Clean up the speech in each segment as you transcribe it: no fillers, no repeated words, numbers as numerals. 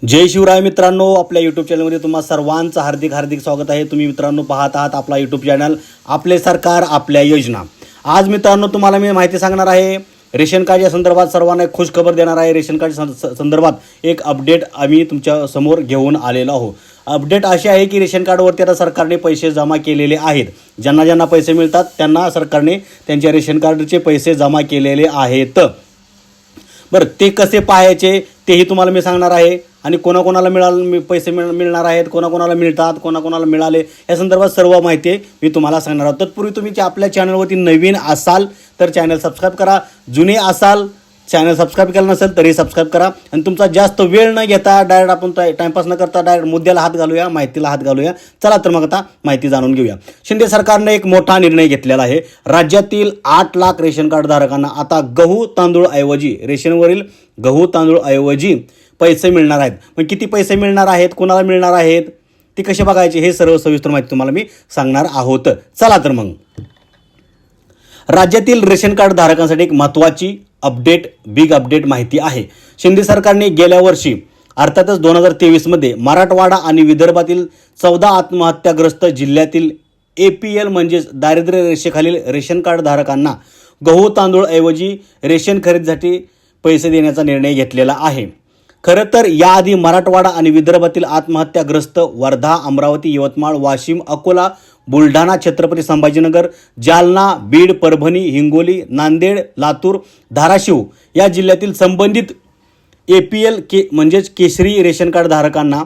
जय शिवराय मित्रांनो, आपल्या यूट्यूब चॅनलमध्ये तुम्हा सर्वांचं हार्दिक हार्दिक स्वागत आहे। तुम्ही मित्रांनो पाहत आहात आपला यूट्यूब चॅनल आपले सरकार आपल्या योजना। आज मित्रांनो तुम्हाला मी माहिती सांगणार आहे रेशन कार्डच्या संदर्भात, सर्वांना एक खुश खबर देणार आहे। रेशन कार्ड संदर्भात एक अपडेट आम्ही तुमच्या समोर घेऊन आलेलो आहोत। अपडेट अशी आहे की रेशन कार्डवरती आता सरकारने पैसे जमा केलेले आहेत। ज्यांना ज्यांना पैसे मिळतात त्यांना सरकारने त्यांच्या रेशन कार्डचे पैसे जमा केलेले आहेत। बरं, ते कसे पाहायचे तेही तुम्हाला मी सांगणार आहे आणि कोणाकोणाला पैसे मिळणार आहेत, कोणाकोणाला मिळतात, कोणाकोणाला मिळाले या संदर्भात सर्व माहिती मी तुम्हाला सांगणार आहोत। तत्पूर्वी तुम्ही आपल्या चॅनलवरती नवीन असाल तर चॅनल सबस्क्राईब करा, जुने असाल चॅनल सबस्क्राईब केलं नसेल तरी सबस्क्राईब करा आणि तुमचा जास्त वेळ न घेता डायरेक्ट आपण टाइमपास न करता डायरेक्ट मुद्द्याला हात घालूया, माहितीला हात घालूया। चला तर मग आता माहिती जाणून घेऊया। शिंदे सरकारने एक मोठा निर्णय घेतलेला आहे। राज्यातील 8 लाख रेशन कार्ड धारकांना आता गहू तांदूळ ऐवजी रेशनवरील गहू तांदूळ ऐवजी पैसे मिळणार आहेत। मग किती पैसे मिळणार आहेत, कोणाला मिळणार आहेत, ते कसे बघायचे हे सर्व सविस्तर माहिती तुम्हाला मी सांगणार आहोत। चला तर मग राज्यातील रेशन कार्ड धारकांसाठी एक महत्त्वाची अपडेट, बिग अपडेट माहिती आहे। शिंदे सरकारने गेल्या वर्षी अर्थातच 2023 मध्ये मराठवाडा आणि विदर्भातील 14 आत्महत्याग्रस्त जिल्ह्यातील APL म्हणजेच दारिद्र्य रेषेखालील रेशन कार्ड धारकांना गहू तांदूळ ऐवजी रेशन खरेदीसाठी पैसे देण्याचा निर्णय घेतलेला आहे। खरं तर याआधी मराठवाडा आणि विदर्भातील आत्महत्याग्रस्त वर्धा, अमरावती, यवतमाळ, वाशिम, अकोला, बुलढाणा, छत्रपती संभाजीनगर, जालना, बीड, परभणी, हिंगोली, नांदेड, लातूर, धाराशिव या जिल्ह्यातील संबंधित APL म्हणजेच केशरी रेशन कार्ड धारकांना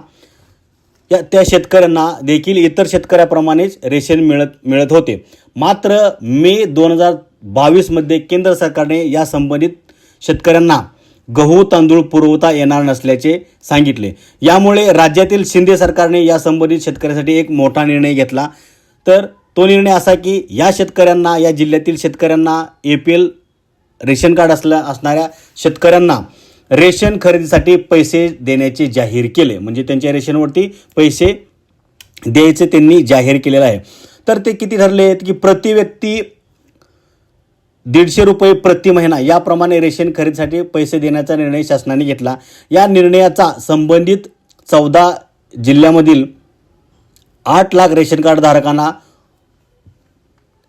त्या शेतकऱ्यांना देखील इतर शेतकऱ्याप्रमाणेच रेशन मिळत होते। मात्र मे 2022 मध्ये केंद्र सरकारने या संबंधित शेतकऱ्यांना गहू तांदूळ पुरवता येणार नसल्याचे सांगितले। यामुळे राज्यातील शिंदे सरकारने या संबंधित शेतकऱ्यांसाठी एक मोठा निर्णय घेतला। तर तो निर्णय असा की या शेतकऱ्यांना, या जिल्ह्यातील शेतकऱ्यांना, APL रेशन कार्ड असणाऱ्या शेतकऱ्यांना रेशन खरेदीसाठी पैसे देण्याचे जाहीर केले। म्हणजे त्यांच्या रेशनवरती पैसे द्यायचे त्यांनी जाहीर केलेलं आहे। तर ते किती ठरले आहेत की प्रति व्यक्ती 150 रुपये प्रति महिना याप्रमाणे रेशन खरेदीसाठी पैसे देण्याचा निर्णय शासनाने घेतला। या निर्णयाचा संबंधित 14 जिल्ह्यामधील 8 लाख रेशन कार्ड धारकांना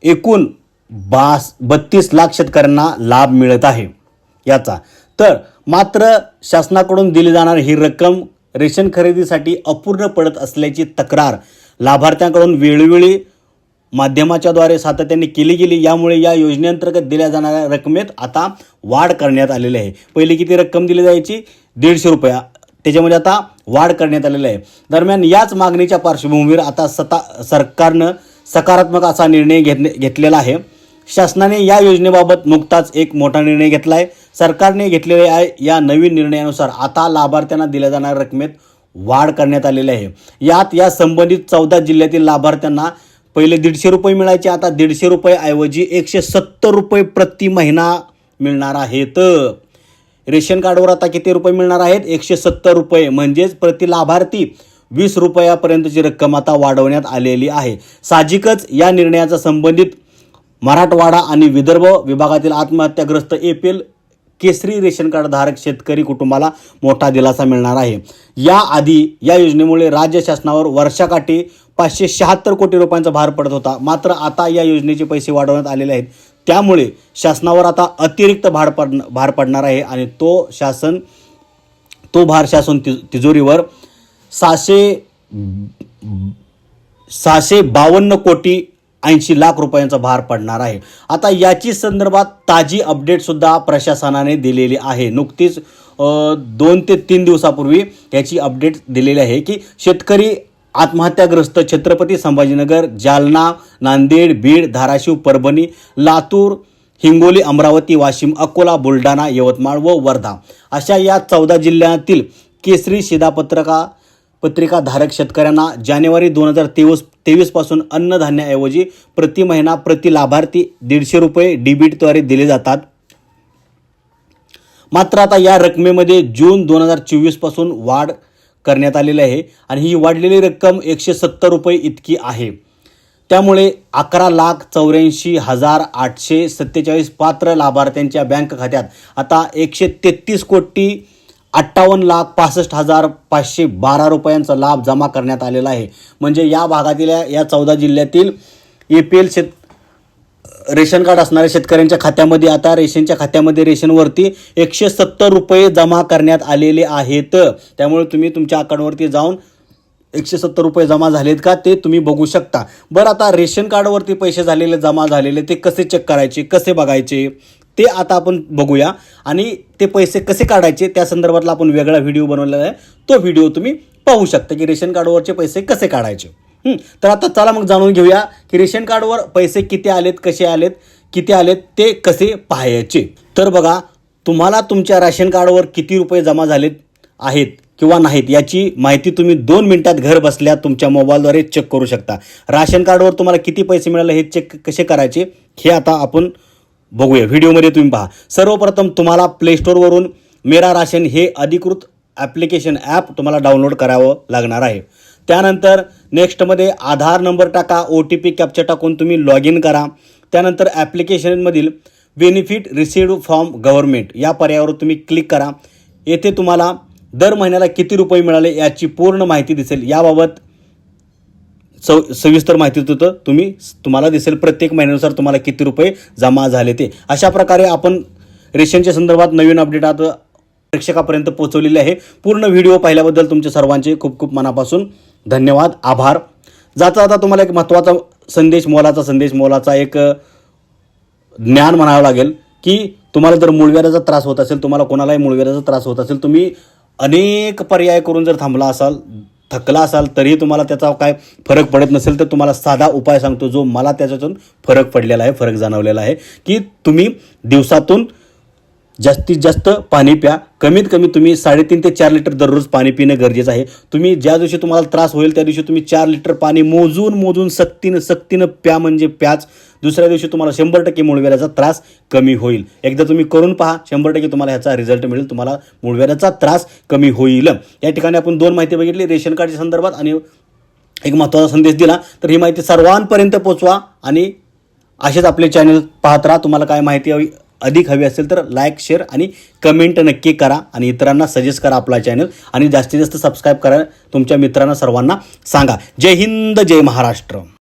एकूण 32 लाख शेतकऱ्यांना लाभ मिळत आहे याचा। तर मात्र शासनाकडून दिली जाणारी ही रक्कम रेशन खरेदीसाठी अपूर्ण पडत असल्याची तक्रार लाभार्थ्यांकडून वेळोवेळी माध्यमाच्याद्वारे सातत्याने केली गेली। यामुळे या योजनेअंतर्गत दिल्या जाणाऱ्या रकमेत आता वाढ करण्यात आलेली आहे। पहिली किती रक्कम दिली जायची, 150 रुपये, त्याच्यामध्ये आता वाढ करण्यात आलेली आहे। दरम्यान याच मागणीच्या पार्श्वभूमीवर आता सरकारनं सकारात्मक असा निर्णय घेतलेला आहे। शासनाने या योजनेबाबत नुकताच एक मोठा निर्णय घेतला आहे। सरकारने घेतलेल्या या नवीन निर्णयानुसार आता लाभार्थ्यांना दिल्या जाणाऱ्या रकमेत वाढ करण्यात आलेली आहे। यात या संबंधित 14 जिल्ह्यातील लाभार्थ्यांना पहिले 150 रुपये मिळायचे, आता 150 रुपये ऐवजी 170 रुपये प्रति महिना मिळणार आहेत। रेशन कार्डवर आता किती रुपये मिळणार आहेत, 170 रुपये, म्हणजेच प्रति लाभार्थी 20 रुपयापर्यंतची रक्कम आता वाढवण्यात आलेली आहे। साहजिकच या निर्णयाचा संबंधित मराठवाडा आणि विदर्भ विभागातील आत्महत्याग्रस्त APL केसरी रेशन कार्ड धारक शेतकरी कुटुंबाला मोठा दिलासा मिळणार आहे। याआधी या योजनेमुळे राज्य शासनावर वर्षाकाठी 576 कोटी रुपयांचा भार पडत होता। मात्र आता या योजनेचे पैसे वाढवण्यात आलेले आहेत। त्यामुळे शासनावर आता अतिरिक्त भार पडणार आहे आणि तो भार शासन तिजोरीवर 652 कोटी 80 लाख रुपयांचा भार पडणार आहे। आता याची संदर्भात ताजी अपडेट सुद्धा प्रशासनाने दिलेली आहे। नुकतीच 2 ते 3 दिवसापूर्वी याची अपडेट दिलेली आहे की शेतकरी आत्महत्याग्रस्त छत्रपती संभाजीनगर, जालना, नांदेड, बीड, धाराशिव, परभणी, लातूर, हिंगोली, अमरावती, वाशिम, अकोला, बुलढाणा, यवतमाळ व वर्धा अशा या 14 जिल्ह्यातील केसरी शिधापत्रिका धारक शेतकऱ्यांना जानेवारी 2023 पासून अन्नधान्याऐवजी प्रति महिना प्रति लाभार्थी 150 रुपये DBTद्वारे दिले जातात। मात्र आता या रकमेमध्ये जून 2024 पासून वाढ करण्यात आलेली आहे आणि ही वाढलेली रक्कम 170 रुपये इतकी आहे। त्यामुळे 11,84,847 पात्र लाभार्थ्यांच्या बँक खात्यात आता 133 कोटी 58,65,512 रुपयांचा लाभ जमा करण्यात आलेला आहे. म्हणजे या भागातील या 14 जिल्ह्यातील APL रेशन कार्ड असणाऱ्या शेतकऱ्यांच्या खात्यामध्ये आता रेशनच्या खात्यामध्ये रेशनवरती 170 रुपये जमा करण्यात आलेले आहेत. त्यामुळे तुम्ही तुमच्या अकाउंटवरती जाऊन 170 रुपये जमा झालेत का ते तुम्ही बघू शकता. बरं, आता रेशन कार्डवरती पैसे झालेले जमा झालेले ते कसे चेक करायचे, कसे बघायचे ते आता आपण बघूया. आणि ते पैसे कसे काढायचे त्या संदर्भातला आपण वेगळा व्हिडिओ बनवलेला आहे. तो व्हिडिओ तुम्ही पाहू शकता की रेशन कार्डवरचे पैसे कसे काढायचे. तर आता चला मग जाणून घेऊया की रेशन कार्डवर पैसे किती आलेत, कसे आलेत, किती आलेत ते कसे पाहायचे. तर बघा, तुम्हाला तुमच्या राशन कार्डवर किती रुपये जमा झालेत आहेत किंवा नाहीत याची माहिती तुम्ही 2 मिनिटात घर बसल्या तुमच्या मोबाईलद्वारे चेक करू शकता. राशन कार्डवर तुम्हाला किती पैसे मिळाले हे चेक कसे करायचे हे आता आपण बघूया. व्हिडिओमध्ये तुम्ही पहा. सर्वप्रथम तुम्हाला प्ले स्टोअरवरून मेरा राशन हे अधिकृत ॲप्लिकेशन ॲप तुम्हाला डाउनलोड करावं लागणार आहे. त्यानंतर नेक्स्टमध्ये आधार नंबर टाका, OTP कॅप्चा टाकून तुम्ही लॉग इन करा. त्यानंतर ॲप्लिकेशनमधील बेनिफिट रिसिव्ड फ्रॉम गव्हर्नमेंट या पर्यायावर तुम्ही क्लिक करा. येथे तुम्हाला दर महिन्याला किती रुपये मिळाले याची पूर्ण माहिती दिसेल. याबाबत सविस्तर माहिती तुम्हाला दिसेल. प्रत्येक महिन्यानुसार तुम्हाला किती रुपये जमा झाले ते. अशा प्रकारे आपण रेशनच्या संदर्भात नवीन अपडेट आता प्रेक्षकापर्यंत पोहोचवलेले आहे. पूर्ण व्हिडिओ पाहिल्याबद्दल तुमचे सर्वांचे खूप खूप मनापासून धन्यवाद, आभार. जाता तुम्हाला एक महत्त्वाचा संदेश, मोलाचा एक ज्ञान म्हणावं लागेल की तुम्हाला जर मूळव्याधाचा त्रास होत असेल, तुम्हाला कोणालाही मूळव्याधाचा त्रास होत असेल, तुम्ही अनेक पर्याय करून जर थांबला असाल, थकला असाल, तरीही तुम्हाला त्याचा काय फरक पडत नसेल तर तुम्हाला साधा उपाय सांगतो जो मला त्याच्यातून फरक पडलेला आहे, फरक जाणवलेला आहे की तुम्ही दिवसातून जास्तीत जास्त पाणी प्या. कमीत कमी तुम्ही 3.5 ते 4 लिटर दररोज पाणी पिणं गरजेचं आहे. तुम्ही ज्या दिवशी तुम्हाला त्रास होईल त्या दिवशी तुम्ही 4 लिटर पाणी मोजून सक्तीनं प्या, म्हणजे प्याच. दुसऱ्या दिवशी तुम्हाला 100% मूळव्याधाचा त्रास कमी होईल. एकदा तुम्ही करून पहा, 100% तुम्हाला ह्याचा रिझल्ट मिळेल, तुम्हाला मूळव्याधाचा त्रास कमी होईल. या ठिकाणी आपण 2 माहिती बघितली रेशन कार्डच्या संदर्भात आणि एक महत्त्वाचा संदेश दिला. तर ही माहिती सर्वांपर्यंत पोचवा आणि असेच आपले चॅनल पाहत राहा. तुम्हाला काय माहिती अधिक हवी असेल तर लाईक, शेअर आणि कमेंट नक्की करा आणि इतरांना सजेस्ट करा आपला चॅनल आणि जास्तीत जास्त सबस्क्राईब करा. तुमच्या मित्रांना सर्वांना सांगा. जय हिंद, जय महाराष्ट्र.